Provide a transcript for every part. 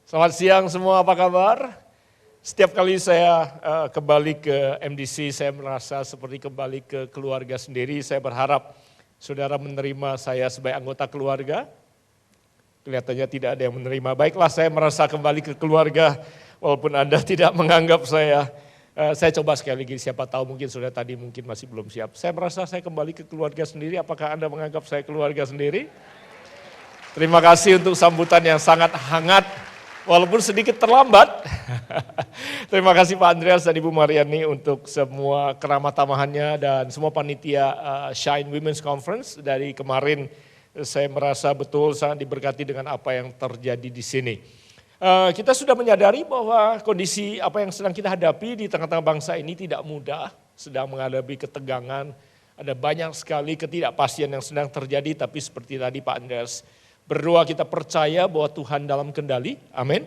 Selamat siang semua, apa kabar? Setiap kali saya kembali ke MDC, saya merasa seperti kembali ke keluarga sendiri. Saya berharap saudara menerima saya sebagai anggota keluarga. Kelihatannya tidak ada yang menerima. Baiklah, saya merasa kembali ke keluarga, walaupun Anda tidak menganggap saya. Saya coba sekali lagi, siapa tahu mungkin saudara tadi mungkin masih belum siap. Saya merasa saya kembali ke keluarga sendiri, apakah Anda menganggap saya keluarga sendiri? Terima kasih untuk sambutan yang sangat hangat. Walaupun sedikit terlambat. Terima kasih Pak Andreas dan Ibu Mariani untuk semua keramah tamahannya dan semua panitia Shine Women's Conference. Dari kemarin saya merasa betul sangat diberkati dengan apa yang terjadi di sini. Kita sudah menyadari bahwa kondisi apa yang sedang kita hadapi di tengah-tengah bangsa ini tidak mudah. Sedang menghadapi ketegangan, ada banyak sekali ketidakpastian yang sedang terjadi. Tapi seperti tadi Pak Andreas berdoa, kita percaya bahwa Tuhan dalam kendali, amin.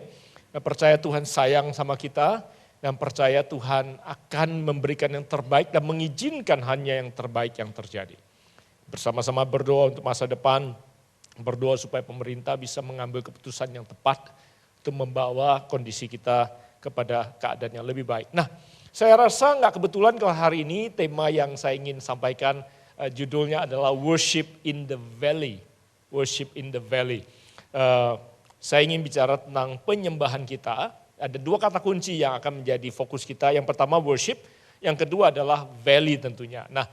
Percaya Tuhan sayang sama kita, dan percaya Tuhan akan memberikan yang terbaik dan mengizinkan hanya yang terbaik yang terjadi. Bersama-sama berdoa untuk masa depan, berdoa supaya pemerintah bisa mengambil keputusan yang tepat untuk membawa kondisi kita kepada keadaan yang lebih baik. Nah, saya rasa nggak kebetulan kalau hari ini tema yang saya ingin sampaikan judulnya adalah Worship in the Valley. Worship in the Valley. Saya ingin bicara tentang penyembahan kita. Ada dua kata kunci yang akan menjadi fokus kita. Yang pertama worship, yang kedua adalah valley tentunya. Nah,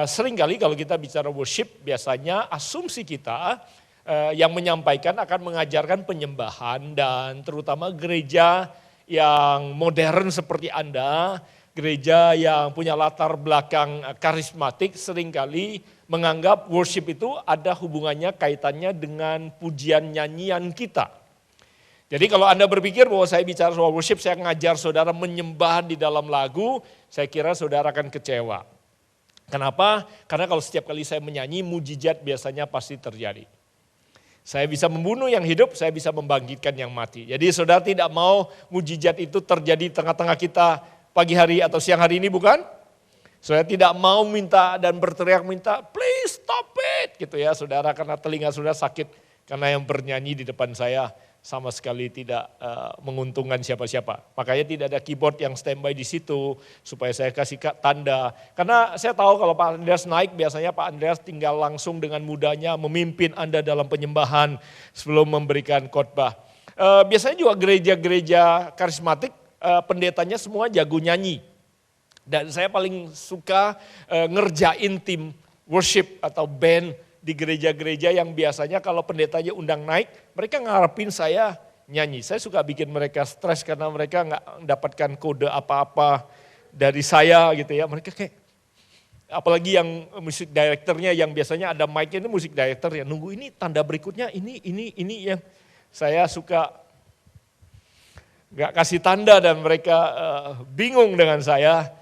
seringkali kalau kita bicara worship, biasanya asumsi kita yang menyampaikan akan mengajarkan penyembahan dan terutama gereja yang modern seperti Anda, gereja yang punya latar belakang karismatik seringkali menganggap worship itu ada hubungannya kaitannya dengan pujian nyanyian kita. Jadi kalau Anda berpikir bahwa saya bicara soal worship, saya ngajar saudara menyembah di dalam lagu, saya kira saudara akan kecewa. Kenapa? Karena kalau setiap kali saya menyanyi, mujizat biasanya pasti terjadi. Saya bisa membunuh yang hidup, saya bisa membangkitkan yang mati. Jadi saudara tidak mau mujizat itu terjadi di tengah-tengah kita pagi hari atau siang hari ini, bukan? Saudara tidak mau minta dan berteriak minta, please stop it, gitu ya saudara, karena telinga saudara sakit. Karena yang bernyanyi di depan saya sama sekali tidak menguntungkan siapa-siapa. Makanya tidak ada keyboard yang standby di situ, supaya saya kasih tanda. Karena saya tahu kalau Pak Andreas naik, biasanya Pak Andreas tinggal langsung dengan mudahnya memimpin Anda dalam penyembahan sebelum memberikan khotbah. Biasanya juga gereja-gereja karismatik, pendetanya semua jago nyanyi. Dan saya paling suka ngerjain tim worship atau band di gereja-gereja yang biasanya kalau pendetanya undang naik, mereka ngarepin saya nyanyi. Saya suka bikin mereka stres karena mereka nggak mendapatkan kode apa-apa dari saya gitu ya. Mereka kayak, apalagi yang musik directornya yang biasanya ada mic-nya, ini musik director ya, nunggu ini tanda berikutnya, ini yang saya suka nggak kasih tanda dan mereka bingung dengan saya.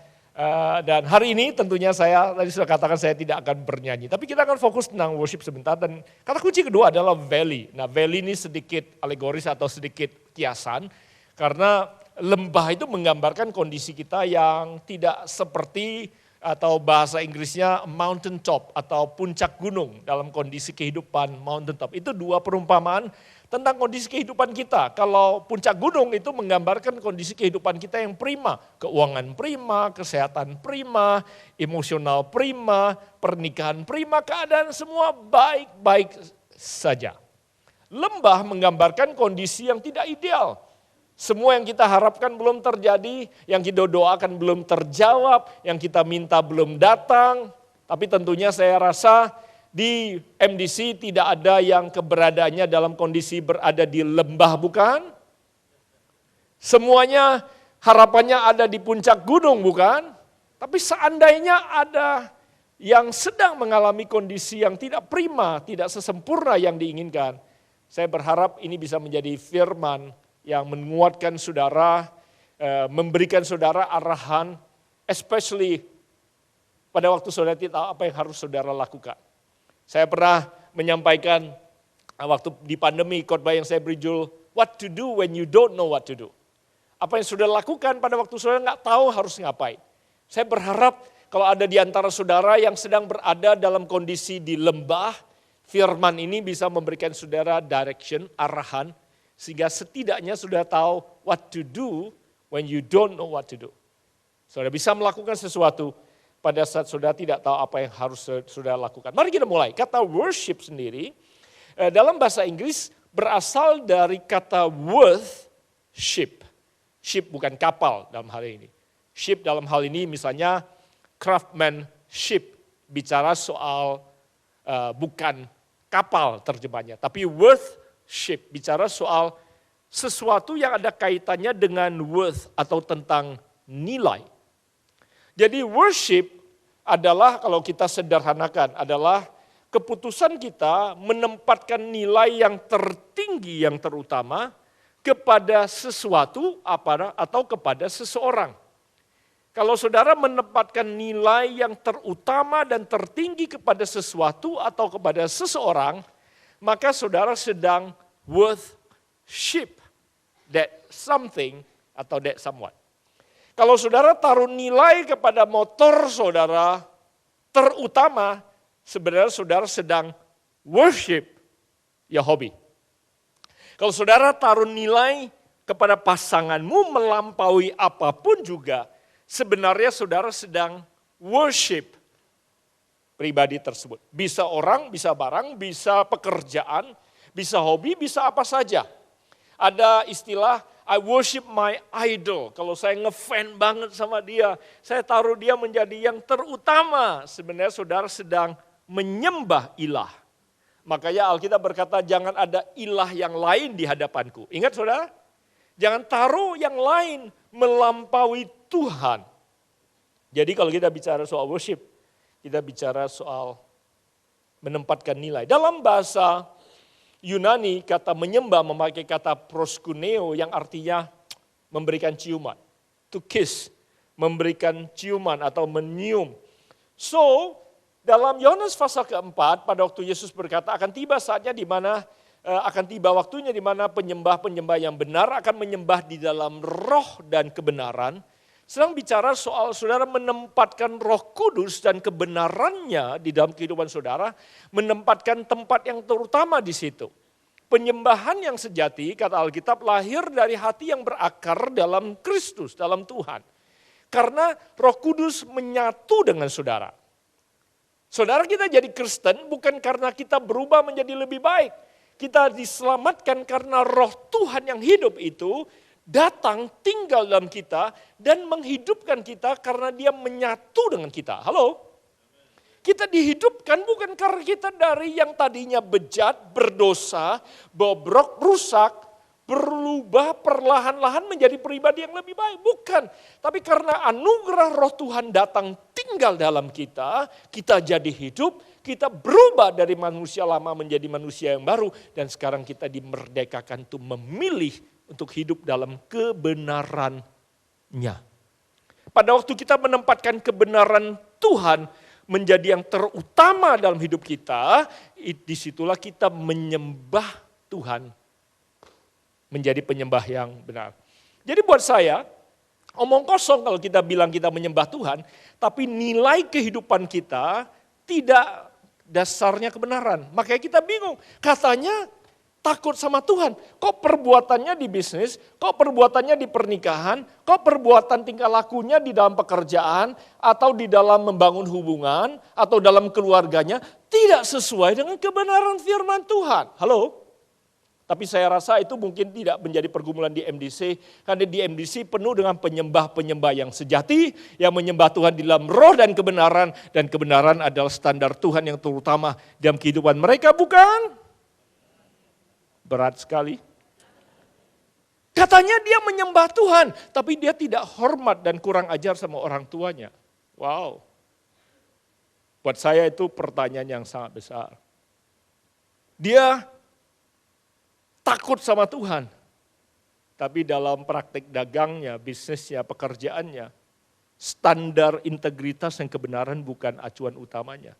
Dan hari ini tentunya saya tadi sudah katakan saya tidak akan bernyanyi. Tapi kita akan fokus tentang worship sebentar dan kata kunci kedua adalah valley. Nah valley ini sedikit alegoris atau sedikit kiasan. Karena lembah itu menggambarkan kondisi kita yang tidak seperti atau bahasa Inggrisnya mountain top atau puncak gunung dalam kondisi kehidupan mountain top. Itu dua perumpamaan tentang kondisi kehidupan kita. Kalau puncak gunung itu menggambarkan kondisi kehidupan kita yang prima. Keuangan prima, kesehatan prima, emosional prima, pernikahan prima, keadaan semua baik-baik saja. Lembah menggambarkan kondisi yang tidak ideal. Semua yang kita harapkan belum terjadi, yang kita doakan belum terjawab, yang kita minta belum datang. Tapi tentunya saya rasa di MDC tidak ada yang keberadaannya dalam kondisi berada di lembah, bukan? Semuanya harapannya ada di puncak gunung, bukan? Tapi seandainya ada yang sedang mengalami kondisi yang tidak prima, tidak sesempurna yang diinginkan, saya berharap ini bisa menjadi firman yang menguatkan saudara, memberikan saudara arahan, especially pada waktu saudara tidak tahu apa yang harus saudara lakukan. Saya pernah menyampaikan waktu di pandemi khotbah yang saya beri judul What to do when you don't know what to do. Apa yang saudara lakukan pada waktu saudara nggak tahu harus ngapain. Saya berharap kalau ada di antara saudara yang sedang berada dalam kondisi di lembah, firman ini bisa memberikan saudara direction, arahan, Sehingga setidaknya sudah tahu what to do when you don't know what to do. Saudara bisa melakukan sesuatu pada saat saudara tidak tahu apa yang harus saudara lakukan. Mari kita mulai. Kata worship sendiri dalam bahasa Inggris berasal dari kata worth-ship. Ship bukan kapal dalam hal ini. Ship dalam hal ini misalnya craftsmanship. Bicara soal bukan kapal terjemahnya. Tapi worth-ship. Bicara soal sesuatu yang ada kaitannya dengan worth atau tentang nilai. Jadi worship adalah kalau kita sederhanakan adalah keputusan kita menempatkan nilai yang tertinggi yang terutama kepada sesuatu atau kepada seseorang. Kalau saudara menempatkan nilai yang terutama dan tertinggi kepada sesuatu atau kepada seseorang, maka saudara sedang worship that something atau that someone. Kalau saudara taruh nilai kepada motor saudara terutama, sebenarnya saudara sedang worship ya hobi. Kalau saudara taruh nilai kepada pasanganmu melampaui apapun juga, sebenarnya saudara sedang worship pribadi tersebut. Bisa orang, bisa barang, bisa pekerjaan, bisa hobi, bisa apa saja. Ada istilah I worship my idol. Kalau saya ngefan banget sama dia, saya taruh dia menjadi yang terutama. Sebenarnya saudara sedang menyembah ilah. Makanya Alkitab berkata jangan ada ilah yang lain di hadapanku. Ingat saudara? Jangan taruh yang lain melampaui Tuhan. Jadi kalau kita bicara soal worship, kita bicara soal menempatkan nilai. Dalam bahasa Yunani kata menyembah memakai kata proskuneo yang artinya memberikan ciuman. To kiss, memberikan ciuman atau menyium. So, dalam Yohanes pasal keempat pada waktu Yesus berkata akan tiba saatnya di mana akan tiba waktunya di mana penyembah-penyembah yang benar akan menyembah di dalam roh dan kebenaran. Sedang bicara soal saudara menempatkan Roh Kudus dan kebenarannya di dalam kehidupan saudara, menempatkan tempat yang terutama di situ. Penyembahan yang sejati, kata Alkitab, lahir dari hati yang berakar dalam Kristus, dalam Tuhan. Karena Roh Kudus menyatu dengan saudara. Saudara kita jadi Kristen bukan karena kita berubah menjadi lebih baik. Kita diselamatkan karena Roh Tuhan yang hidup itu datang tinggal dalam kita dan menghidupkan kita karena dia menyatu dengan kita. Halo? Kita dihidupkan bukan karena kita dari yang tadinya bejat, berdosa, bobrok, rusak, berubah perlahan-lahan menjadi pribadi yang lebih baik. Bukan. Tapi karena anugerah Roh Tuhan datang tinggal dalam kita, kita jadi hidup, kita berubah dari manusia lama menjadi manusia yang baru. Dan sekarang kita dimerdekakan untuk memilih untuk hidup dalam kebenarannya. Pada waktu kita menempatkan kebenaran Tuhan menjadi yang terutama dalam hidup kita, disitulah kita menyembah Tuhan. Menjadi penyembah yang benar. Jadi buat saya, omong kosong kalau kita bilang kita menyembah Tuhan, tapi nilai kehidupan kita tidak dasarnya kebenaran. Makanya kita bingung, katanya takut sama Tuhan. Kok perbuatannya di bisnis, kok perbuatannya di pernikahan, kok perbuatan tingkah lakunya di dalam pekerjaan, atau di dalam membangun hubungan, atau dalam keluarganya, tidak sesuai dengan kebenaran firman Tuhan. Halo? Tapi saya rasa itu mungkin tidak menjadi pergumulan di MDC, karena di MDC penuh dengan penyembah-penyembah yang sejati, yang menyembah Tuhan di dalam roh dan kebenaran adalah standar Tuhan yang terutama dalam kehidupan mereka, bukan? Berat sekali. Katanya dia menyembah Tuhan, tapi dia tidak hormat dan kurang ajar sama orang tuanya. Wow. Buat saya itu pertanyaan yang sangat besar. Dia takut sama Tuhan, tapi dalam praktik dagangnya, bisnisnya, pekerjaannya, standar integritas dan kebenaran bukan acuan utamanya.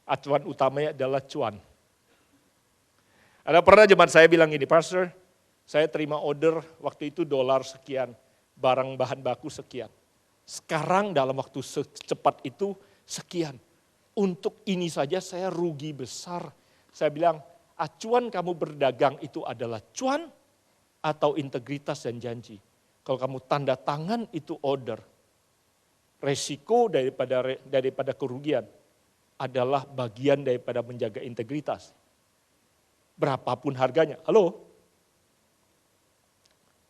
Acuan utamanya adalah cuan. Ada pernah jemaat saya bilang gini, Pastor, saya terima order waktu itu $, sekian, barang bahan baku sekian. Sekarang dalam waktu secepat itu sekian. Untuk ini saja saya rugi besar. Saya bilang, acuan kamu berdagang itu adalah cuan atau integritas dan janji. Kalau kamu tanda tangan itu order, resiko daripada kerugian adalah bagian daripada menjaga integritas. Berapapun harganya. Halo?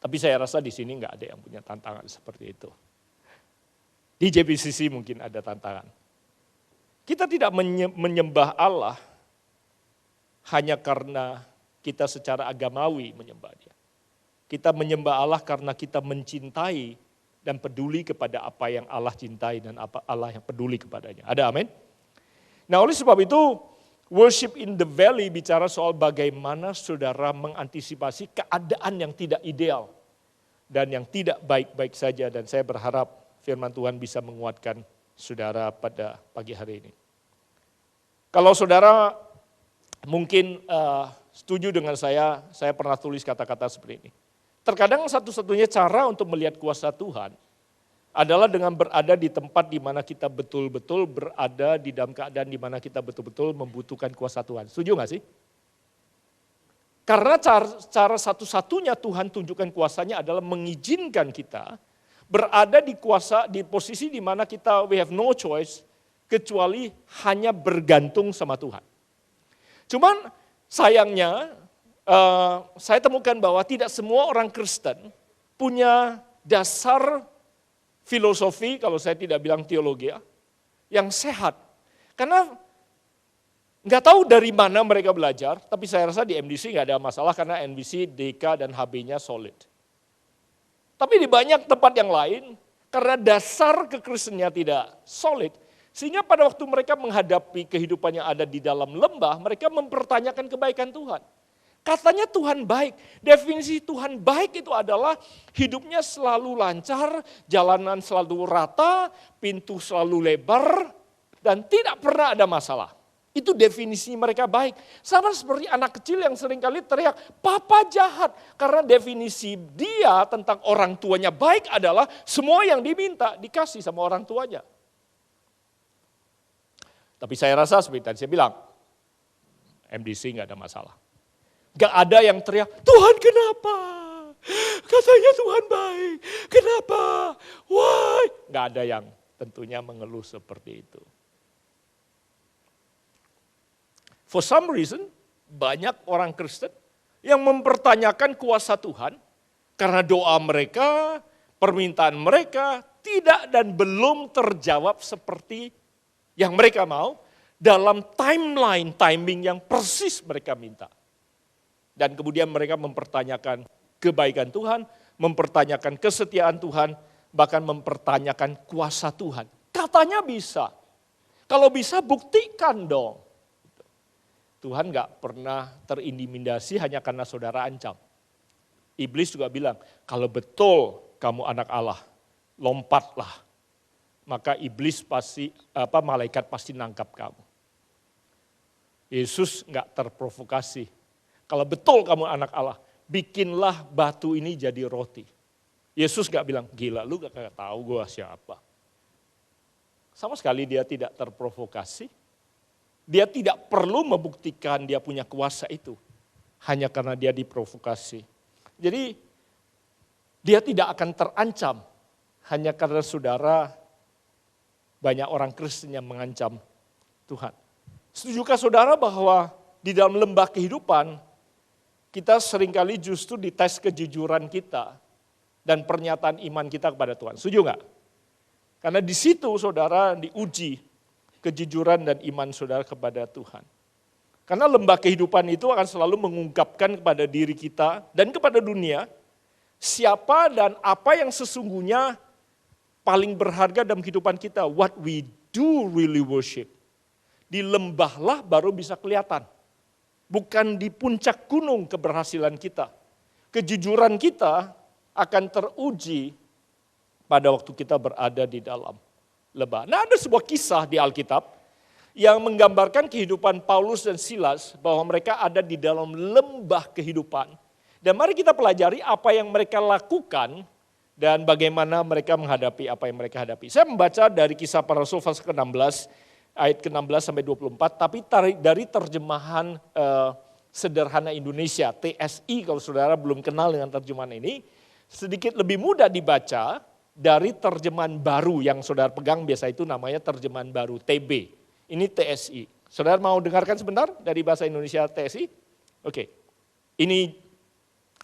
Tapi saya rasa di sini nggak ada yang punya tantangan seperti itu. Di JBCC mungkin ada tantangan. Kita tidak menyembah Allah hanya karena kita secara agamawi menyembah Dia. Kita menyembah Allah karena kita mencintai dan peduli kepada apa yang Allah cintai dan apa Allah yang peduli kepadanya. Ada amin? Nah oleh sebab itu, worship in the valley bicara soal bagaimana saudara mengantisipasi keadaan yang tidak ideal dan yang tidak baik-baik saja. Dan saya berharap firman Tuhan bisa menguatkan saudara pada pagi hari ini. Kalau saudara mungkin setuju dengan saya pernah tulis kata-kata seperti ini. Terkadang satu-satunya cara untuk melihat kuasa Tuhan adalah dengan berada di tempat di mana kita betul-betul berada di dalam keadaan di mana kita betul-betul membutuhkan kuasa Tuhan. Setuju gak sih? Karena cara satu-satunya Tuhan tunjukkan kuasanya adalah mengizinkan kita berada di posisi di mana kita we have no choice kecuali hanya bergantung sama Tuhan. Cuman sayangnya saya temukan bahwa tidak semua orang Kristen punya dasar filosofi, kalau saya tidak bilang teologi, yang sehat. Karena nggak tahu dari mana mereka belajar, tapi saya rasa di MDC nggak ada masalah karena MDC, DK, dan HB-nya solid. Tapi di banyak tempat yang lain, karena dasar kekristennya tidak solid, sehingga pada waktu mereka menghadapi kehidupan yang ada di dalam lembah, mereka mempertanyakan kebaikan Tuhan. Katanya Tuhan baik, definisi Tuhan baik itu adalah hidupnya selalu lancar, jalanan selalu rata, pintu selalu lebar, dan tidak pernah ada masalah. Itu definisi mereka baik. Sama seperti anak kecil yang seringkali teriak, papa jahat. Karena definisi dia tentang orang tuanya baik adalah semua yang diminta dikasih sama orang tuanya. Tapi saya rasa seperti tadi saya bilang, MDC nggak ada masalah. Gak ada yang teriak, Tuhan kenapa? Katanya Tuhan baik, kenapa? Why? Gak ada yang tentunya mengeluh seperti itu. For some reason, banyak orang Kristen yang mempertanyakan kuasa Tuhan karena doa mereka, permintaan mereka tidak dan belum terjawab seperti yang mereka mau dalam timing yang persis mereka minta. Dan kemudian mereka mempertanyakan kebaikan Tuhan, mempertanyakan kesetiaan Tuhan, bahkan mempertanyakan kuasa Tuhan. Katanya bisa. Kalau bisa buktikan dong. Tuhan gak pernah terintimidasi hanya karena saudara ancam. Iblis juga bilang, kalau betul kamu anak Allah, lompatlah. Maka iblis malaikat pasti nangkap kamu. Yesus gak terprovokasi. Kalau betul kamu anak Allah, bikinlah batu ini jadi roti. Yesus gak bilang, gila lu gak tahu gue siapa. Sama sekali dia tidak terprovokasi. Dia tidak perlu membuktikan dia punya kuasa itu. Hanya karena dia diprovokasi. Jadi dia tidak akan terancam. Hanya karena saudara banyak orang Kristen yang mengancam Tuhan. Setujukah saudara bahwa di dalam lembah kehidupan, kita seringkali justru dites kejujuran kita dan pernyataan iman kita kepada Tuhan. Setuju nggak? Karena di situ saudara diuji kejujuran dan iman saudara kepada Tuhan. Karena lembah kehidupan itu akan selalu mengungkapkan kepada diri kita dan kepada dunia siapa dan apa yang sesungguhnya paling berharga dalam kehidupan kita. What we do really worship. Di lembahlah baru bisa kelihatan. Bukan di puncak gunung keberhasilan kita. Kejujuran kita akan teruji pada waktu kita berada di dalam lembah. Nah, ada sebuah kisah di Alkitab yang menggambarkan kehidupan Paulus dan Silas bahwa mereka ada di dalam lembah kehidupan. Dan mari kita pelajari apa yang mereka lakukan dan bagaimana mereka menghadapi apa yang mereka hadapi. Saya membaca dari Kisah Para Rasul pasal ke-16 ayat ke-16 sampai 24, tapi dari terjemahan Sederhana Indonesia, TSI kalau saudara belum kenal dengan terjemahan ini, sedikit lebih mudah dibaca dari terjemahan baru yang saudara pegang, biasa itu namanya terjemahan baru, TB. Ini TSI. Saudara mau dengarkan sebentar dari bahasa Indonesia TSI? Oke, ini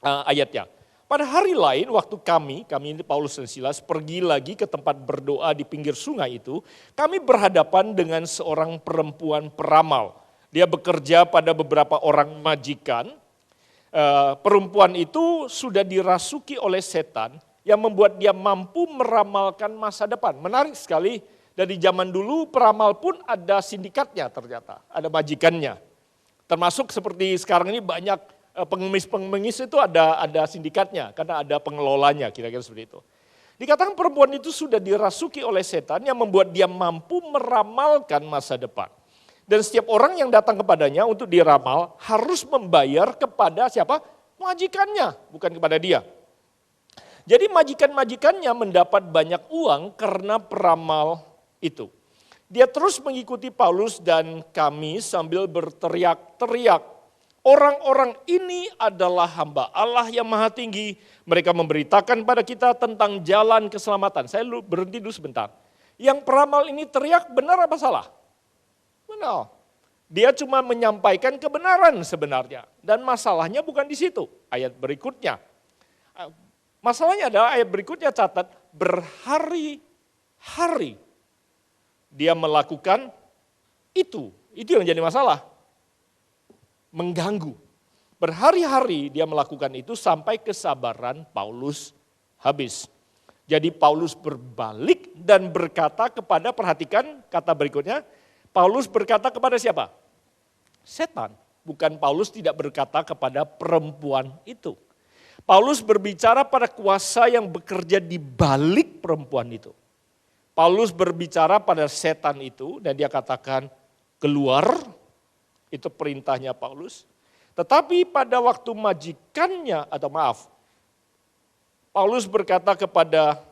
ayatnya. Pada hari lain waktu kami ini Paulus dan Silas pergi lagi ke tempat berdoa di pinggir sungai itu, kami berhadapan dengan seorang perempuan peramal. Dia bekerja pada beberapa orang majikan. Perempuan itu sudah dirasuki oleh setan yang membuat dia mampu meramalkan masa depan. Menarik sekali, dari zaman dulu peramal pun ada sindikatnya ternyata, ada majikannya. Termasuk seperti sekarang ini banyak pengemis-pengemis itu ada sindikatnya, karena ada pengelolanya, kira-kira seperti itu. Dikatakan perempuan itu sudah dirasuki oleh setan yang membuat dia mampu meramalkan masa depan. Dan setiap orang yang datang kepadanya untuk diramal harus membayar kepada siapa? Majikannya, bukan kepada dia. Jadi majikan-majikannya mendapat banyak uang karena peramal itu. Dia terus mengikuti Paulus dan kami sambil berteriak-teriak. Orang-orang ini adalah hamba Allah yang maha tinggi. Mereka memberitakan pada kita tentang jalan keselamatan. Saya berhenti dulu sebentar. Yang peramal ini teriak benar apa salah? Benar. Dia cuma menyampaikan kebenaran sebenarnya. Dan masalahnya bukan di situ. Ayat berikutnya. Masalahnya adalah ayat berikutnya catat. Berhari-hari dia melakukan itu. Itu yang jadi masalah. Mengganggu. Berhari-hari dia melakukan itu sampai kesabaran Paulus habis. Jadi Paulus berbalik dan berkata kepada, perhatikan kata berikutnya, Paulus berkata kepada siapa? Setan. Bukan Paulus tidak berkata kepada perempuan itu. Paulus berbicara pada kuasa yang bekerja di balik perempuan itu. Paulus berbicara pada setan itu dan dia katakan keluar. Itu perintahnya Paulus. Tetapi pada waktu majikannya, Paulus berkata kepada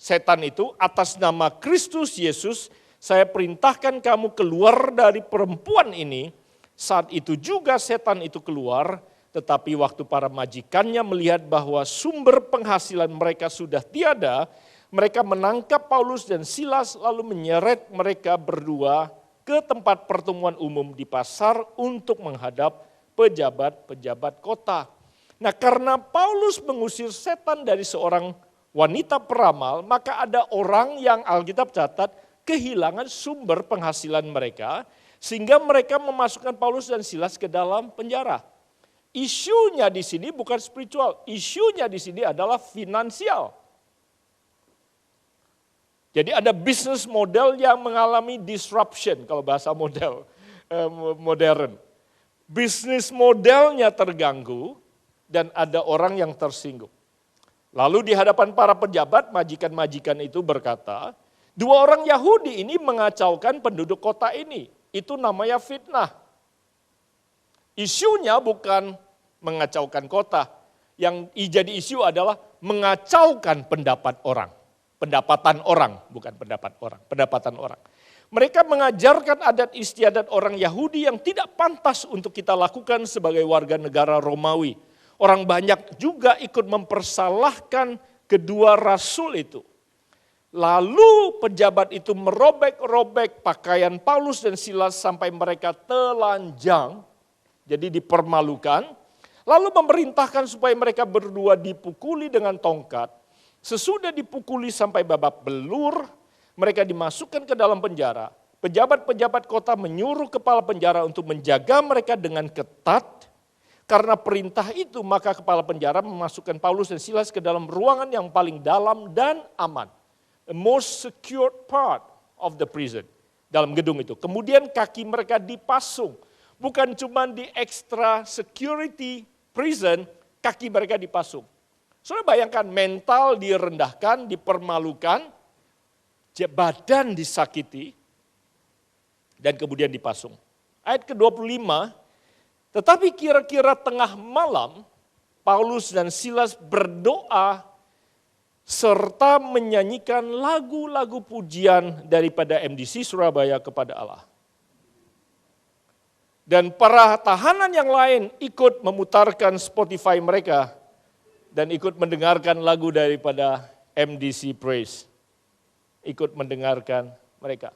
setan itu, atas nama Kristus Yesus, saya perintahkan kamu keluar dari perempuan ini. Saat itu juga setan itu keluar, tetapi waktu para majikannya melihat bahwa sumber penghasilan mereka sudah tiada, mereka menangkap Paulus dan Silas lalu menyeret mereka berdua ke tempat pertemuan umum di pasar untuk menghadap pejabat-pejabat kota. Nah, karena Paulus mengusir setan dari seorang wanita peramal, maka ada orang yang Alkitab catat kehilangan sumber penghasilan mereka, sehingga mereka memasukkan Paulus dan Silas ke dalam penjara. Isunya di sini bukan spiritual, isunya di sini adalah finansial. Jadi ada bisnis model yang mengalami disruption kalau bahasa modern. Bisnis modelnya terganggu dan ada orang yang tersinggung. Lalu di hadapan para pejabat, majikan-majikan itu berkata, dua orang Yahudi ini mengacaukan penduduk kota ini. Itu namanya fitnah. Isunya bukan mengacaukan kota. Yang jadi isu adalah mengacaukan pendapat orang. Pendapatan orang, bukan pendapat orang, pendapatan orang. Mereka mengajarkan adat istiadat orang Yahudi yang tidak pantas untuk kita lakukan sebagai warga negara Romawi. Orang banyak juga ikut mempersalahkan kedua rasul itu. Lalu pejabat itu merobek-robek pakaian Paulus dan Silas sampai mereka telanjang, jadi dipermalukan. Lalu memerintahkan supaya mereka berdua dipukuli dengan tongkat. Sesudah dipukuli sampai babak belur, mereka dimasukkan ke dalam penjara. Pejabat-pejabat kota menyuruh kepala penjara untuk menjaga mereka dengan ketat. Karena perintah itu, maka kepala penjara memasukkan Paulus dan Silas ke dalam ruangan yang paling dalam dan aman. The most secure part of the prison. Dalam gedung itu. Kemudian kaki mereka dipasung. Bukan cuma di extra security prison, kaki mereka dipasung. Saudara bayangkan mental direndahkan, dipermalukan, badan disakiti, dan kemudian dipasung. Ayat ke-25, tetapi kira-kira tengah malam, Paulus dan Silas berdoa serta menyanyikan lagu-lagu pujian daripada MDC Surabaya kepada Allah. Dan para tahanan yang lain ikut memutarkan Spotify mereka dan ikut mendengarkan lagu daripada MDC Praise. Ikut mendengarkan mereka.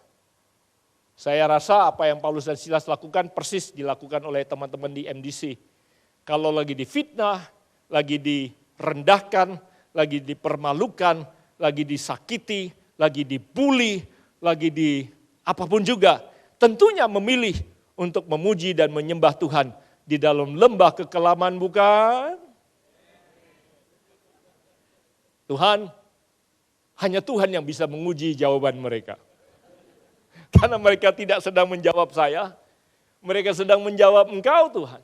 Saya rasa apa yang Paulus dan Silas lakukan persis dilakukan oleh teman-teman di MDC. Kalau lagi difitnah, lagi direndahkan, lagi dipermalukan, lagi disakiti, lagi dibully, lagi di apapun juga, tentunya memilih untuk memuji dan menyembah Tuhan di dalam lembah kekelaman, bukan? Tuhan, hanya Tuhan yang bisa menguji jawaban mereka. Karena mereka tidak sedang menjawab saya, mereka sedang menjawab Engkau Tuhan.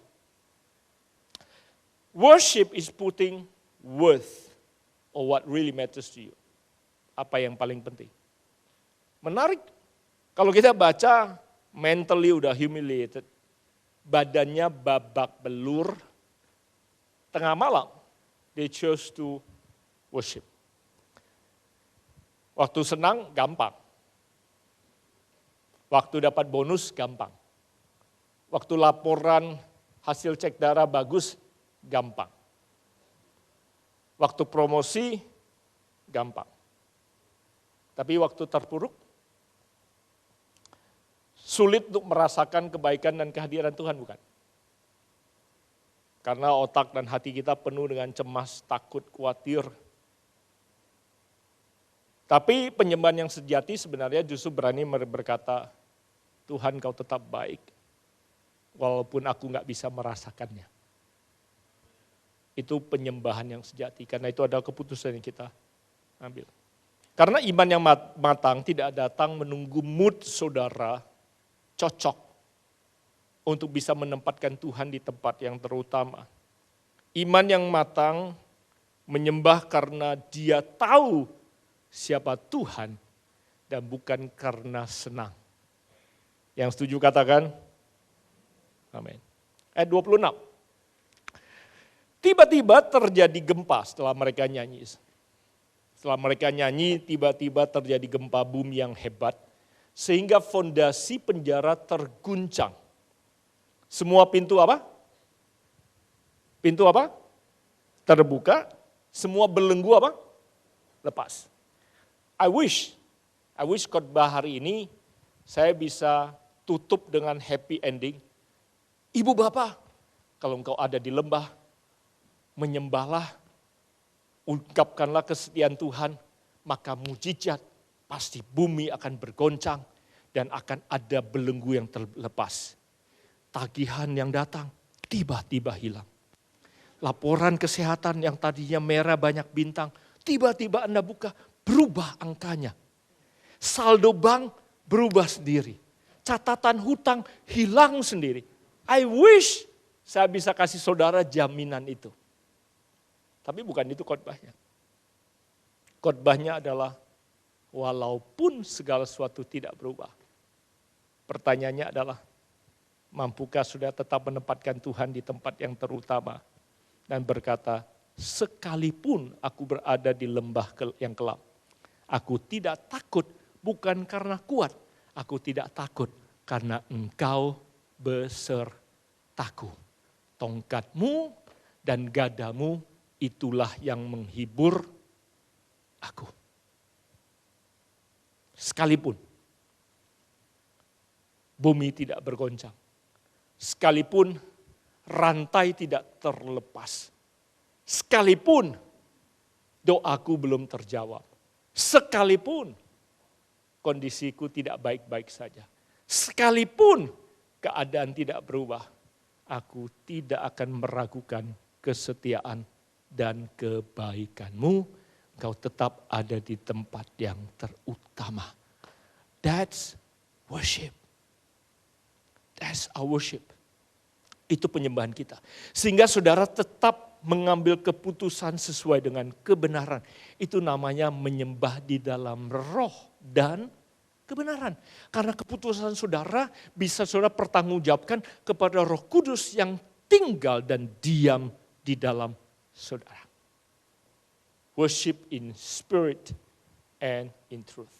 Worship is putting worth or what really matters to you. Apa yang paling penting. Menarik, kalau kita baca mentally udah humiliated, badannya babak belur, tengah malam, they chose to worship. Waktu senang, gampang. Waktu dapat bonus, gampang. Waktu laporan hasil cek darah bagus, gampang. Waktu promosi, gampang. Tapi waktu terpuruk, sulit untuk merasakan kebaikan dan kehadiran Tuhan, bukan? Karena otak dan hati kita penuh dengan cemas, takut, khawatir. Tapi penyembahan yang sejati sebenarnya justru berani berkata, Tuhan Kau tetap baik, walaupun aku gak bisa merasakannya. Itu penyembahan yang sejati, karena itu adalah keputusan yang kita ambil. Karena iman yang matang tidak datang menunggu mood saudara cocok untuk bisa menempatkan Tuhan di tempat yang terutama. Iman yang matang menyembah karena dia tahu siapa Tuhan dan bukan karena senang. Yang setuju katakan, amin. Ayat 26. Tiba-tiba terjadi gempa setelah mereka nyanyi. Setelah mereka nyanyi, tiba-tiba terjadi gempa bumi yang hebat, sehingga fondasi penjara terguncang. Semua pintu apa? Pintu apa? Terbuka. Semua belenggu apa? Lepas. I wish khotbah hari ini saya bisa tutup dengan happy ending. Ibu bapak, kalau engkau ada di lembah, menyembahlah, ungkapkanlah kesetiaan Tuhan, maka mujizat pasti bumi akan bergoncang dan akan ada belenggu yang terlepas. Tagihan yang datang tiba-tiba hilang. Laporan kesehatan yang tadinya merah banyak bintang, tiba-tiba Anda buka, berubah angkanya. Saldo bank berubah sendiri. Catatan hutang hilang sendiri. I wish saya bisa kasih saudara jaminan itu. Tapi bukan itu khotbahnya. Khotbahnya adalah walaupun segala sesuatu tidak berubah. Pertanyaannya adalah, mampukah sudah tetap menempatkan Tuhan di tempat yang terutama dan berkata, sekalipun aku berada di lembah yang gelap, aku tidak takut bukan karena kuat, aku tidak takut karena Engkau besertaku. Tongkatmu dan gadamu itulah yang menghibur aku. Sekalipun bumi tidak bergoncang, sekalipun rantai tidak terlepas, sekalipun doaku belum terjawab, sekalipun kondisiku tidak baik-baik saja, sekalipun keadaan tidak berubah, aku tidak akan meragukan kesetiaan dan kebaikanmu. Engkau tetap ada di tempat yang terutama. That's worship. That's our worship. Itu penyembahan kita. Sehingga saudara tetap mengambil keputusan sesuai dengan kebenaran. Itu namanya menyembah di dalam roh dan kebenaran. Karena keputusan saudara bisa saudara pertanggungjawabkan kepada Roh Kudus yang tinggal dan diam di dalam saudara. Worship in spirit and in truth.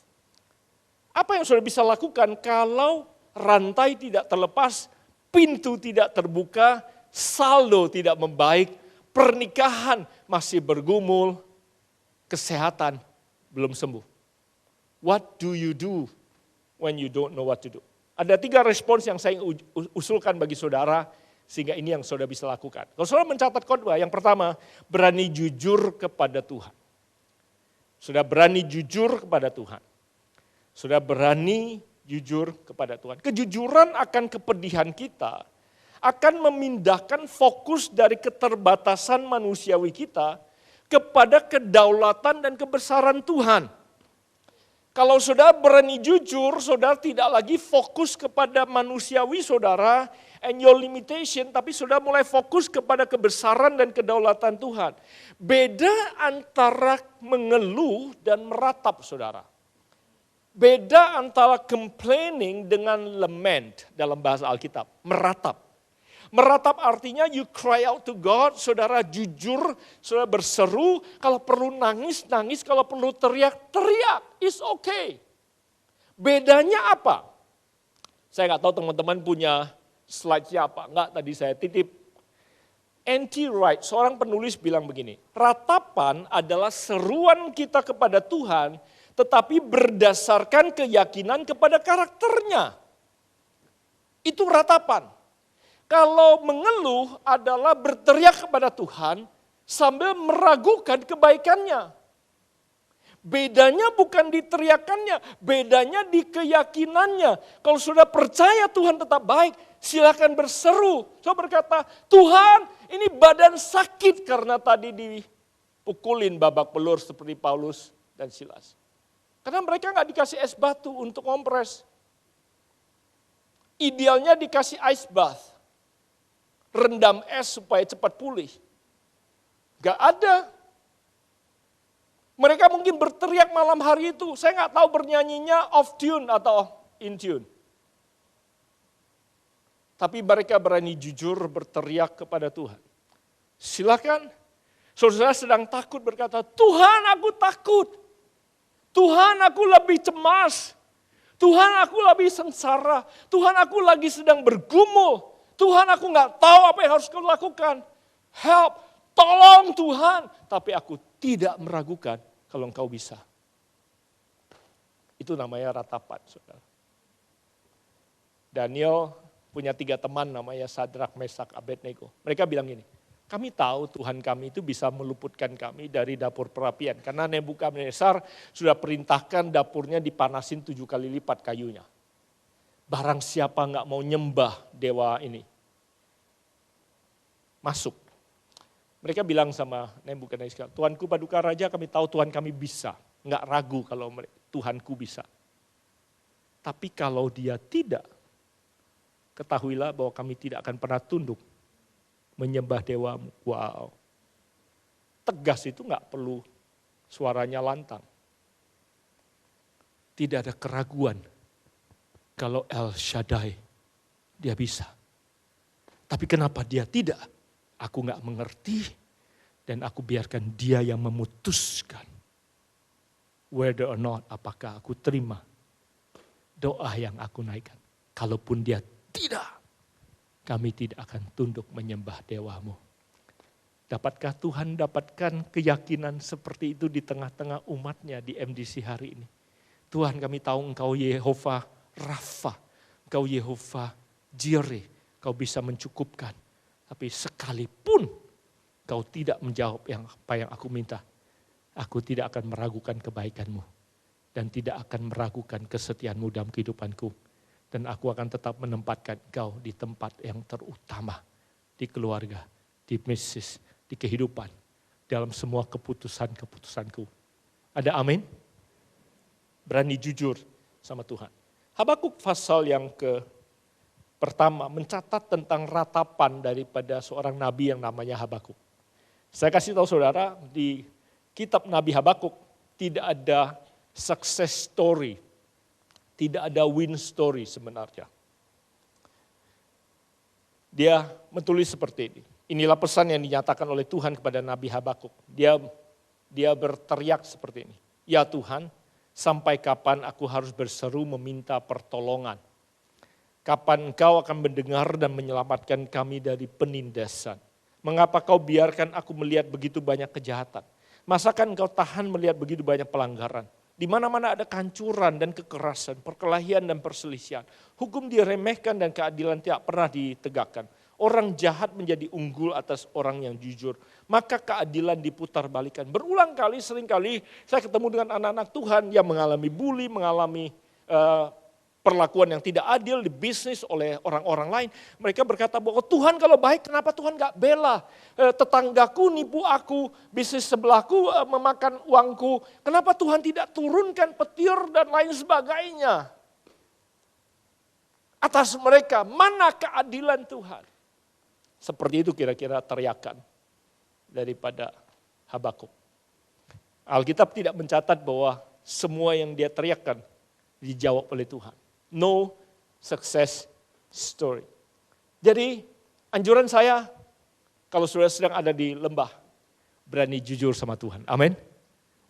Apa yang saudara bisa lakukan kalau rantai tidak terlepas, pintu tidak terbuka, saldo tidak membaik, pernikahan masih bergumul, kesehatan belum sembuh. What do you do when you don't know what to do? Ada 3 respons yang saya usulkan bagi saudara, sehingga ini yang saudara bisa lakukan. Kalau saudara mencatat khotbah, yang pertama, berani jujur kepada Tuhan. Saudara berani jujur kepada Tuhan. Saudara berani jujur kepada Tuhan. Kejujuran akan kepedihan kita akan memindahkan fokus dari keterbatasan manusiawi kita kepada kedaulatan dan kebesaran Tuhan. Kalau saudara berani jujur, saudara tidak lagi fokus kepada manusiawi saudara and your limitation, tapi saudara mulai fokus kepada kebesaran dan kedaulatan Tuhan. Beda antara mengeluh dan meratap, saudara. Beda antara complaining dengan lament dalam bahasa Alkitab, meratap. Meratap artinya you cry out to God, saudara jujur, saudara berseru, kalau perlu nangis, nangis, kalau perlu teriak, teriak, it's okay. Bedanya apa? Saya nggak tahu teman-teman punya slide siapa, enggak tadi saya titip. N.T. Wright, seorang penulis bilang begini, ratapan adalah seruan kita kepada Tuhan, tetapi berdasarkan keyakinan kepada karakternya. Itu ratapan. Kalau mengeluh adalah berteriak kepada Tuhan sambil meragukan kebaikannya. Bedanya bukan di teriakannya, bedanya di keyakinannya. Kalau sudah percaya Tuhan tetap baik, silakan berseru. Saya berkata, Tuhan ini badan sakit karena tadi dipukulin babak belur seperti Paulus dan Silas. Karena mereka nggak dikasih es batu untuk ngompres. Idealnya dikasih ice bath. Rendam es supaya cepat pulih. Gak ada. Mereka mungkin berteriak malam hari itu. Saya nggak tahu bernyanyinya off tune atau in tune. Tapi mereka berani jujur berteriak kepada Tuhan. Silakan. Saudara sedang takut berkata, Tuhan aku takut. Tuhan aku lebih cemas. Tuhan aku lebih sengsara. Tuhan aku lagi sedang bergumul. Tuhan aku nggak tahu apa yang harus kau lakukan. Help, tolong Tuhan. Tapi aku tidak meragukan kalau engkau bisa. Itu namanya ratapan, saudara. Daniel punya 3 teman namanya Sadrak, Mesak, Abednego. Mereka bilang gini, kami tahu Tuhan kami itu bisa meluputkan kami dari dapur perapian. Karena Nebukadnezar sudah perintahkan dapurnya dipanasin 7 kali lipat kayunya. Barang siapa nggak mau nyembah dewa ini, masuk. Mereka bilang sama Nebukadnezar, Tuanku Paduka Raja, kami tahu Tuhan kami bisa. Nggak ragu kalau Tuhanku bisa. Tapi kalau dia tidak, ketahuilah bahwa kami tidak akan pernah tunduk menyembah dewamu. Wow. Tegas itu nggak perlu suaranya lantang. Tidak ada keraguan. Kalau El Shaddai, dia bisa. Tapi kenapa dia tidak? Aku nggak mengerti dan aku biarkan dia yang memutuskan. Whether or not, apakah aku terima doa yang aku naikkan. Kalaupun dia tidak, kami tidak akan tunduk menyembah dewamu. Dapatkah Tuhan dapatkan keyakinan seperti itu di tengah-tengah umatnya di MDC hari ini? Tuhan kami tahu engkau Yehovah Rafa, engkau Yehovah Jireh, kau bisa mencukupkan. Tapi sekalipun kau tidak menjawab apa yang aku minta, aku tidak akan meragukan kebaikanmu. Dan tidak akan meragukan kesetiaanmu dalam kehidupanku. Dan aku akan tetap menempatkan kau di tempat yang terutama. Di keluarga, di bisnis, di kehidupan. Dalam semua keputusan-keputusanku. Ada amin? Berani jujur sama Tuhan. Habakuk pasal yang pertama mencatat tentang ratapan daripada seorang nabi yang namanya Habakuk. Saya kasih tahu saudara, di kitab Nabi Habakuk tidak ada success story, tidak ada win story sebenarnya. Dia menulis seperti ini. Inilah pesan yang dinyatakan oleh Tuhan kepada Nabi Habakuk. Dia berteriak seperti ini. Ya Tuhan, sampai kapan aku harus berseru meminta pertolongan? Kapan Engkau akan mendengar dan menyelamatkan kami dari penindasan? Mengapa Kau biarkan aku melihat begitu banyak kejahatan? Masakan Engkau tahan melihat begitu banyak pelanggaran? Di mana-mana ada kehancuran dan kekerasan, perkelahian dan perselisihan. Hukum diremehkan dan keadilan tidak pernah ditegakkan. Orang jahat menjadi unggul atas orang yang jujur. Maka keadilan diputar balikan. Berulang kali, seringkali saya ketemu dengan anak-anak Tuhan yang mengalami bully, mengalami perlakuan yang tidak adil di bisnis oleh orang-orang lain. Mereka berkata bahwa Tuhan kalau baik kenapa Tuhan gak bela? Tetanggaku nipu aku, bisnis sebelahku memakan uangku. Kenapa Tuhan tidak turunkan petir dan lain sebagainya? Atas mereka, mana keadilan Tuhan? Seperti itu kira-kira teriakan daripada Habakuk. Alkitab tidak mencatat bahwa semua yang dia teriakkan dijawab oleh Tuhan. No success story. Jadi anjuran saya, kalau saudara sedang ada di lembah, berani jujur sama Tuhan. Amin.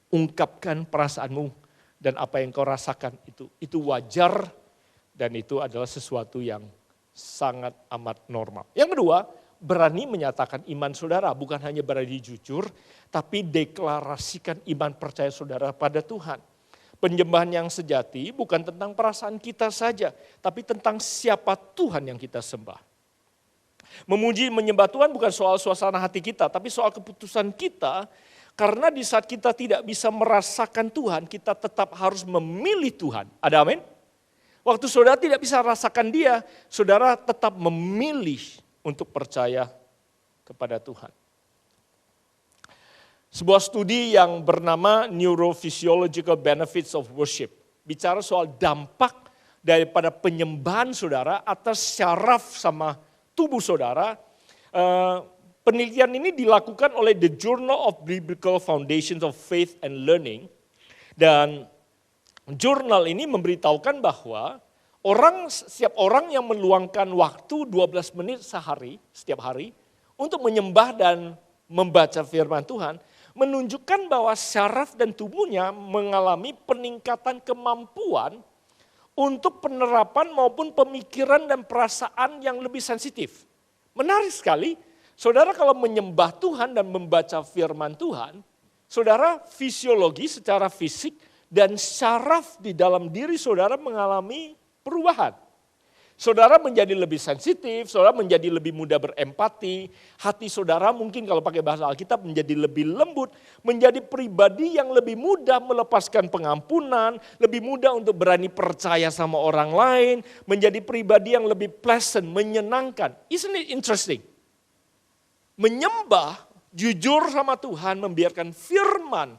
Ungkapkan perasaanmu dan apa yang kau rasakan itu. Itu wajar dan itu adalah sesuatu yang sangat amat normal. Yang kedua, berani menyatakan iman saudara. Bukan hanya berani jujur, tapi deklarasikan iman percaya saudara pada Tuhan. Penyembahan yang sejati bukan tentang perasaan kita saja, tapi tentang siapa Tuhan yang kita sembah. Memuji, menyembah Tuhan bukan soal suasana hati kita, tapi soal keputusan kita. Karena di saat kita tidak bisa merasakan Tuhan, kita tetap harus memilih Tuhan. Ada amin? Waktu saudara tidak bisa rasakan Dia, saudara tetap memilih untuk percaya kepada Tuhan. Sebuah studi yang bernama Neurophysiological Benefits of Worship bicara soal dampak daripada penyembahan saudara atas syaraf sama tubuh saudara. Penelitian ini dilakukan oleh The Journal of Biblical Foundations of Faith and Learning. Dan jurnal ini memberitahukan bahwa setiap orang yang meluangkan waktu 12 menit setiap hari untuk menyembah dan membaca firman Tuhan, menunjukkan bahwa syaraf dan tubuhnya mengalami peningkatan kemampuan untuk penerapan maupun pemikiran dan perasaan yang lebih sensitif. Menarik sekali, saudara kalau menyembah Tuhan dan membaca firman Tuhan, saudara fisiologi secara fisik dan syaraf di dalam diri saudara mengalami perubahan. Saudara menjadi lebih sensitif, saudara menjadi lebih mudah berempati. Hati saudara mungkin kalau pakai bahasa Alkitab menjadi lebih lembut. Menjadi pribadi yang lebih mudah melepaskan pengampunan. Lebih mudah untuk berani percaya sama orang lain. Menjadi pribadi yang lebih pleasant, menyenangkan. Isn't it interesting? Menyembah, jujur sama Tuhan, membiarkan firman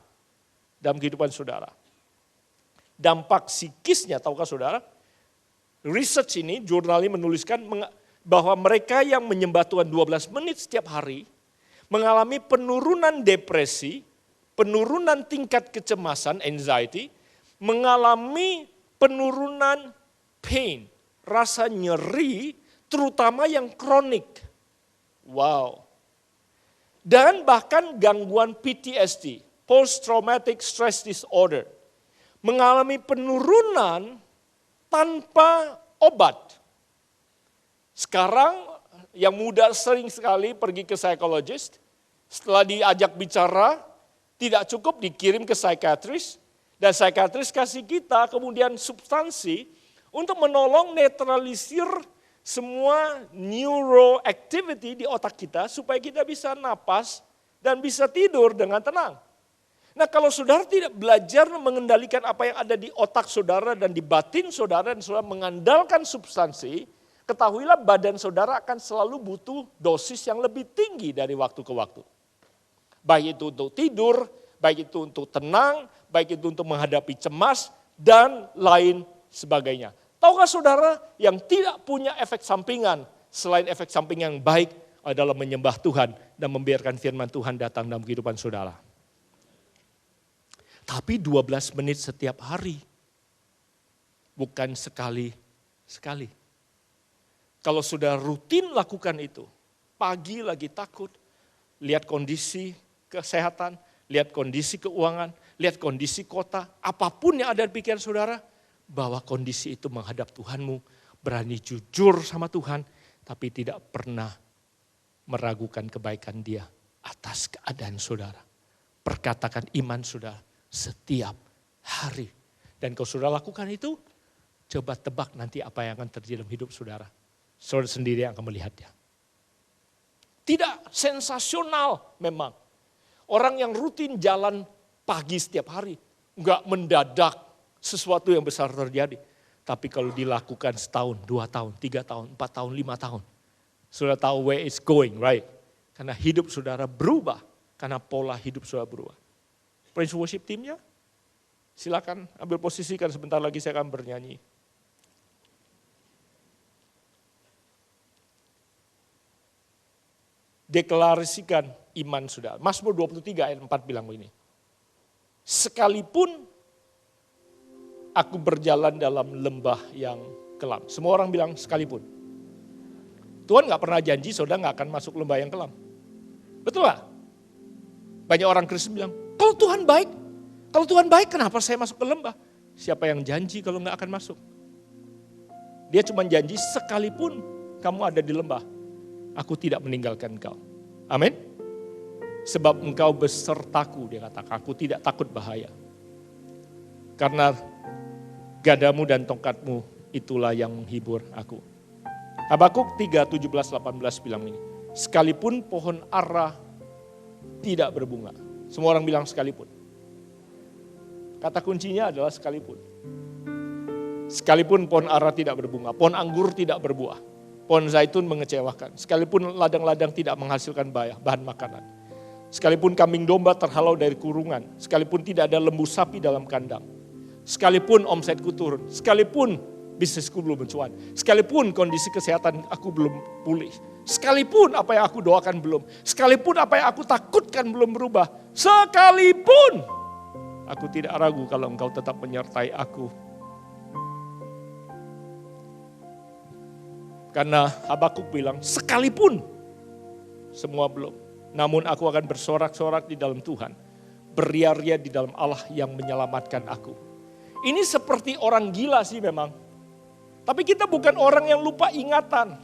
dalam kehidupan saudara. Dampak psikisnya, tahukah saudara? Research ini, jurnal ini menuliskan bahwa mereka yang menyembah Tuhan 12 menit setiap hari mengalami penurunan depresi, penurunan tingkat kecemasan, anxiety, mengalami penurunan pain, rasa nyeri, terutama yang kronik. Wow. Dan bahkan gangguan PTSD, Post Traumatic Stress Disorder, mengalami penurunan tanpa obat. Sekarang yang muda sering sekali pergi ke psikologis, setelah diajak bicara, tidak cukup dikirim ke psikiatris, dan psikiatris kasih kita kemudian substansi untuk menolong netralisir semua neuroactivity di otak kita supaya kita bisa napas dan bisa tidur dengan tenang. Nah kalau saudara tidak belajar mengendalikan apa yang ada di otak saudara dan di batin saudara dan saudara mengandalkan substansi, ketahuilah badan saudara akan selalu butuh dosis yang lebih tinggi dari waktu ke waktu. Baik itu untuk tidur, baik itu untuk tenang, baik itu untuk menghadapi cemas, dan lain sebagainya. Tahukah saudara yang tidak punya efek sampingan selain efek samping yang baik adalah menyembah Tuhan dan membiarkan firman Tuhan datang dalam kehidupan saudara. Tapi 12 menit setiap hari, bukan sekali-sekali. Kalau sudah rutin lakukan itu, pagi lagi takut, lihat kondisi kesehatan, lihat kondisi keuangan, lihat kondisi kota, apapun yang ada di pikiran saudara, bawa kondisi itu menghadap Tuhanmu, berani jujur sama Tuhan, tapi tidak pernah meragukan kebaikan Dia atas keadaan saudara. Perkatakan iman saudara setiap hari. Dan kalau saudara lakukan itu, coba tebak nanti apa yang akan terjadi dalam hidup saudara. Saudara sendiri yang akan melihatnya. Tidak sensasional memang. Orang yang rutin jalan pagi setiap hari, enggak mendadak sesuatu yang besar terjadi. Tapi kalau dilakukan setahun, 2 tahun, 3 tahun, 4 tahun, 5 tahun. Saudara tahu where it's going, right? Karena hidup saudara berubah. Karena pola hidup saudara berubah. Praise worship teamnya, silakan ambil posisi, kan sebentar lagi saya akan bernyanyi. Deklarasikan iman saudara. Mazmur 23 ayat 4 bilang begini. Sekalipun aku berjalan dalam lembah yang kelam. Semua orang bilang sekalipun. Tuhan gak pernah janji saudara gak akan masuk lembah yang kelam. Betul gak? Banyak orang Kristen bilang, kalau Tuhan baik kenapa saya masuk ke lembah? Siapa yang janji kalau gak akan masuk? Dia cuma janji sekalipun kamu ada di lembah, aku tidak meninggalkan engkau. Amin. Sebab engkau besertaku, dia katakan, aku tidak takut bahaya. Karena gadamu dan tongkatmu itulah yang menghibur aku. Habakuk 3, 17, 18 bilang ini. Sekalipun pohon ara tidak berbunga. Semua orang bilang sekalipun. Kata kuncinya adalah sekalipun. Sekalipun pohon ara tidak berbunga, pohon anggur tidak berbuah, pohon zaitun mengecewakan. Sekalipun ladang-ladang tidak menghasilkan bahan makanan. Sekalipun kambing domba terhalau dari kurungan. Sekalipun tidak ada lembu sapi dalam kandang. Sekalipun omsetku turun. Sekalipun bisnisku belum mencuan. Sekalipun kondisi kesehatan aku belum pulih. Sekalipun apa yang aku doakan belum. Sekalipun apa yang aku takutkan belum berubah. Sekalipun aku tidak ragu kalau engkau tetap menyertai aku. Karena Habakuk bilang sekalipun semua belum. Namun aku akan bersorak-sorak di dalam Tuhan. Beria-ria di dalam Allah yang menyelamatkan aku. Ini seperti orang gila sih memang. Tapi kita bukan orang yang lupa ingatan.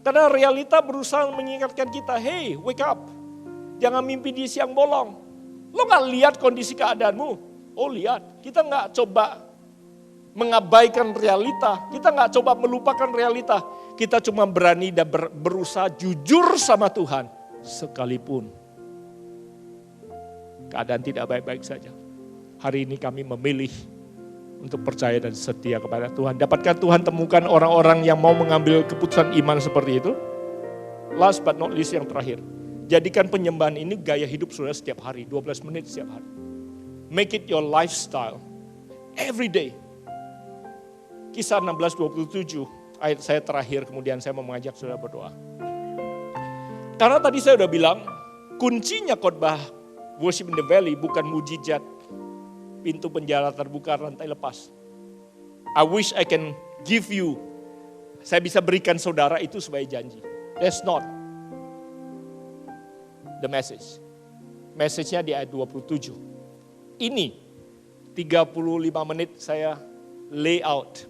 Karena realita berusaha mengingatkan kita, hey wake up. Jangan mimpi di siang bolong. Lo gak lihat kondisi keadaanmu? Oh lihat, kita gak coba mengabaikan realita. Kita gak coba melupakan realita. Kita cuma berani dan berusaha jujur sama Tuhan. Sekalipun keadaan tidak baik-baik saja. Hari ini kami memilih untuk percaya dan setia kepada Tuhan. Dapatkah Tuhan temukan orang-orang yang mau mengambil keputusan iman seperti itu? Last but not least yang terakhir. Jadikan penyembahan ini gaya hidup saudara setiap hari, 12 menit setiap hari. Make it your lifestyle. Every day. Kisah 16:27, ayat saya terakhir, kemudian saya mau mengajak saudara berdoa. Karena tadi saya udah bilang, kuncinya khotbah Worship in the Valley bukan mujizat. Pintu penjara terbuka, rantai lepas. I wish I can give you. Saya bisa berikan saudara itu sebagai janji. That's not the message. Message-nya di ayat 27. Ini 35 menit saya lay out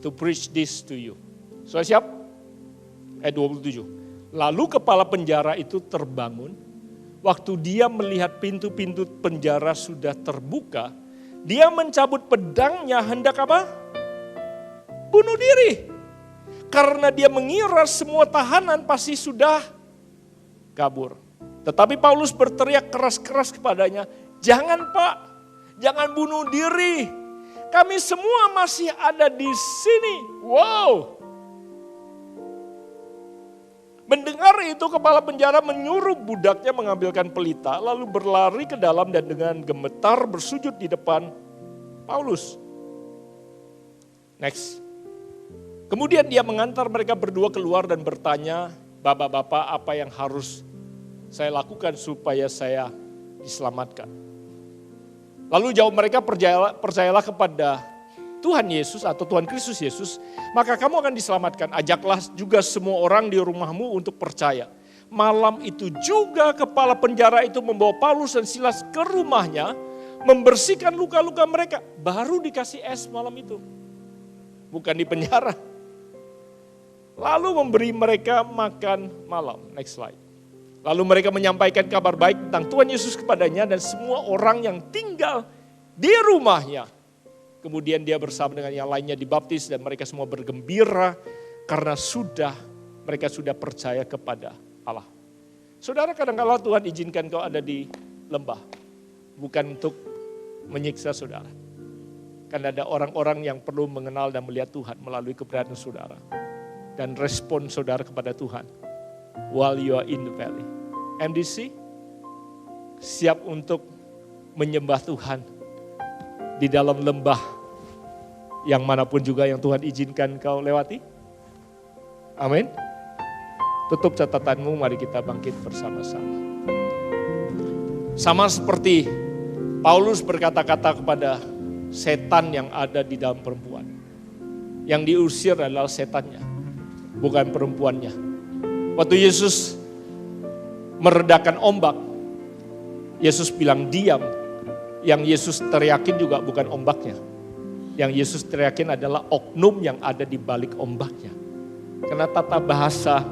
to preach this to you. Sudah siap? Ayat 27. Lalu kepala penjara itu terbangun. Waktu dia melihat pintu-pintu penjara sudah terbuka, dia mencabut pedangnya hendak apa? Bunuh diri. Karena dia mengira semua tahanan pasti sudah kabur. Tetapi Paulus berteriak keras-keras kepadanya, jangan Pak, jangan bunuh diri. Kami semua masih ada di sini. Wow. Mendengar itu kepala penjara menyuruh budaknya mengambilkan pelita lalu berlari ke dalam dan dengan gemetar bersujud di depan Paulus. Next. Kemudian dia mengantar mereka berdua keluar dan bertanya, bapak-bapak apa yang harus saya lakukan supaya saya diselamatkan. Lalu jawab mereka, percayalah kepada Tuhan Yesus atau Tuhan Kristus Yesus, maka kamu akan diselamatkan. Ajaklah juga semua orang di rumahmu untuk percaya. Malam itu juga kepala penjara itu membawa Paulus dan Silas ke rumahnya, membersihkan luka-luka mereka. Baru dikasih es malam itu. bukan di penjara. Lalu memberi mereka makan malam. Next slide. Lalu mereka menyampaikan kabar baik tentang Tuhan Yesus kepadanya dan semua orang yang tinggal di rumahnya. Kemudian dia bersama dengan yang lainnya dibaptis dan mereka semua bergembira karena mereka sudah percaya kepada Allah. Saudara, kadang-kala Tuhan izinkan kau ada di lembah. Bukan untuk menyiksa saudara. Karena ada orang-orang yang perlu mengenal dan melihat Tuhan melalui keberadaan saudara. Dan respon saudara kepada Tuhan. While you are in the valley. MDC siap untuk menyembah Tuhan di dalam lembah yang manapun juga yang Tuhan izinkan kau lewati. Amin. Tutup catatanmu, mari kita bangkit bersama-sama. Sama seperti Paulus berkata-kata kepada setan yang ada di dalam perempuan. Yang diusir adalah setannya, bukan perempuannya. Waktu Yesus meredakan ombak, Yesus bilang diam. Yang Yesus teriakin juga bukan ombaknya. Yang Yesus teriakin adalah oknum yang ada di balik ombaknya. Karena tata bahasa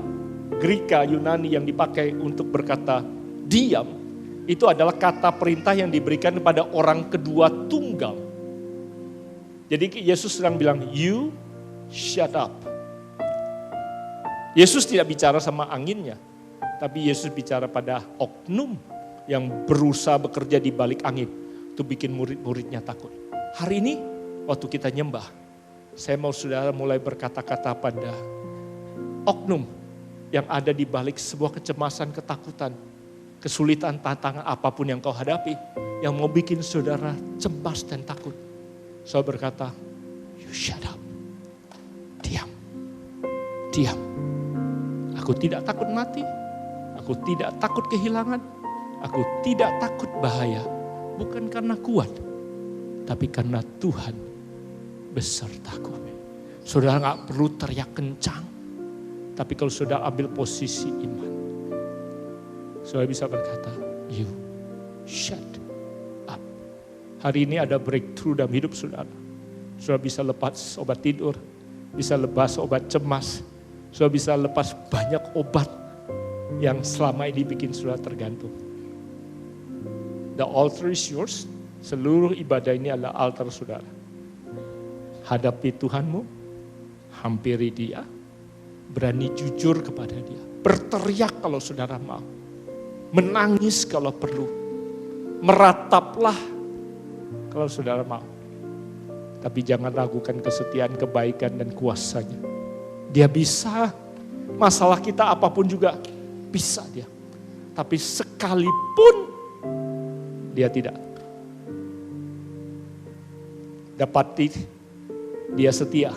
Greka Yunani yang dipakai untuk berkata diam, itu adalah kata perintah yang diberikan kepada orang kedua tunggal. Jadi Yesus sedang bilang, you shut up. Yesus tidak bicara sama anginnya, tapi Yesus bicara pada oknum yang berusaha bekerja di balik angin untuk bikin murid-muridnya takut. Hari ini waktu kita nyembah, saya mau saudara mulai berkata-kata pada oknum yang ada di balik sebuah kecemasan, ketakutan, kesulitan, tantangan apapun yang kau hadapi, yang mau bikin saudara cemas dan takut. Saya berkata, you shut up. Diam. Diam. Aku tidak takut mati. Aku tidak takut kehilangan. Aku tidak takut bahaya. Bukan karena kuat, tapi karena Tuhan besertaku. Saudara gak perlu teriak kencang. Tapi kalau saudara ambil posisi iman, saudara bisa berkata, you shut up. Hari ini ada breakthrough dalam hidup saudara. Saudara bisa lepas obat tidur, bisa lepas obat cemas, saudara bisa lepas banyak obat yang selama ini bikin saudara tergantung. The altar is yours. Seluruh ibadah ini adalah altar saudara. Hadapi Tuhanmu, hampiri Dia, berani jujur kepada Dia. Berteriak kalau saudara mau. Menangis kalau perlu. Merataplah kalau saudara mau. Tapi jangan ragukan kesetiaan, kebaikan, dan kuasanya. Dia bisa. Masalah kita apapun juga bisa Dia. Tapi sekalipun Dia tidak. Dapati Dia setia.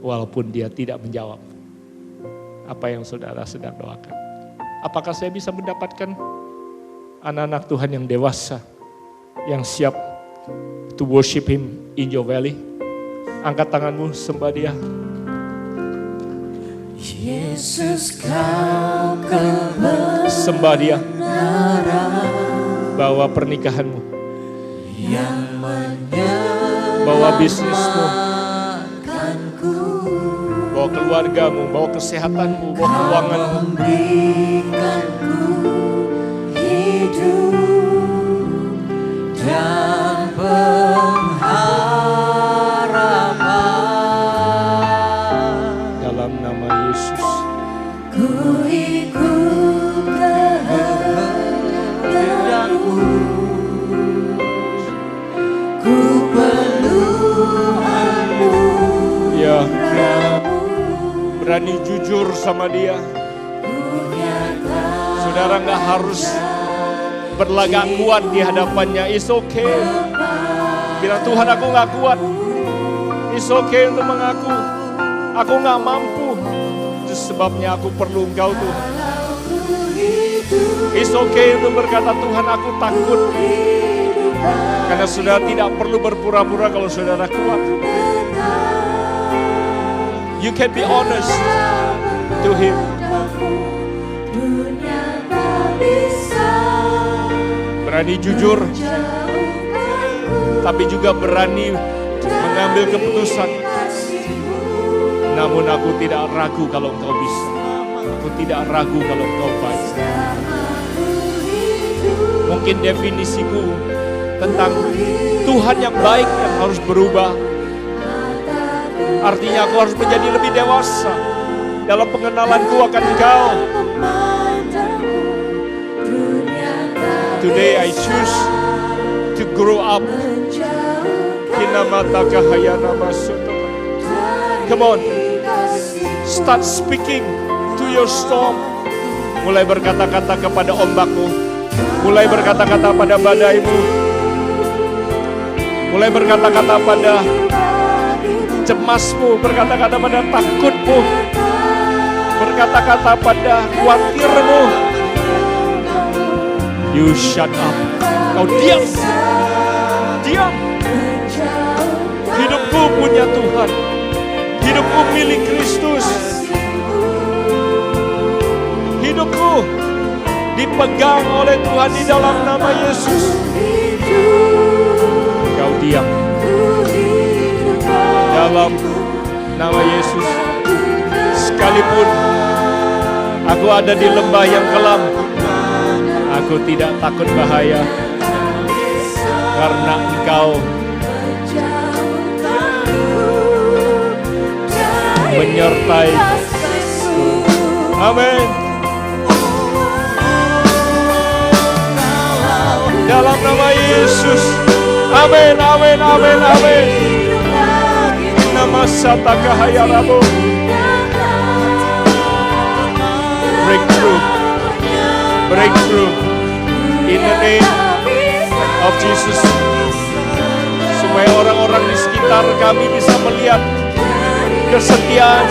Walaupun Dia tidak menjawab apa yang saudara sedang doakan. Apakah saya bisa mendapatkan anak-anak Tuhan yang dewasa, yang siap to worship Him in your valley? Angkat tanganmu, sembah Dia. Yesus, Kau kebenaran. Sembah Dia. Bawa pernikahanmu, yang bawa bisnismu, menyelamatkanku, bawa keluargamu, bawa kesehatanmu, bawa keuanganmu. memberikanku hidup dan pengharapan. Dalam nama Yesus. Ku ikut kehendakmu, ku peluk anugerahmu. Berani jujur sama Dia. Saudara gak harus berlagak kuat di hadapannya. It's okay. Bilang, Tuhan aku gak kuat. It's okay untuk mengaku. Aku gak mampu. Itu sebabnya aku perlu Engkau Tuhan. It's okay untuk berkata, Tuhan aku takut. Karena saudara tidak perlu berpura-pura kalau saudara kuat. You can be honest to Him. Berani jujur, tapi juga berani mengambil keputusan. Namun aku tidak ragu kalau Engkau bisa. Aku tidak ragu kalau Engkau baik. Mungkin definisiku tentang Tuhan yang baik yang harus berubah. Artinya aku harus menjadi lebih dewasa dalam pengenalanku akan Engkau. Today I choose to grow up. Kinamataka hayana masuto. Come on, start speaking to your storm. Mulai berkata-kata kepada ombakmu. Mulai berkata-kata pada badaimu. Mulai berkata-kata pada cemasmu. Berkata-kata pada takutmu. Berkata-kata pada khawatirmu. You shut up. Kau diam. Diam. Hidupku punya Tuhan. Hidupku milik Kristus. Hidupku dipegang oleh Tuhan di dalam nama Yesus. Kau diam. Dalam nama Yesus. Sekalipun aku ada di lembah yang kelam, aku tidak takut bahaya. Karena Engkau menyertai. Amin. Dalam nama Yesus. Amin, amin, amin, amin. Nama Sataka Hayarabu. Breakthrough. Breakthrough. In the name of Jesus. Supaya orang-orang di sekitar kami bisa melihat kesetiaan,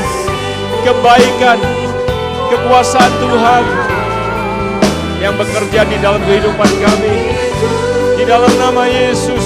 kebaikan, kekuasaan Tuhan yang bekerja di dalam kehidupan kami. Di dalam nama Yesus.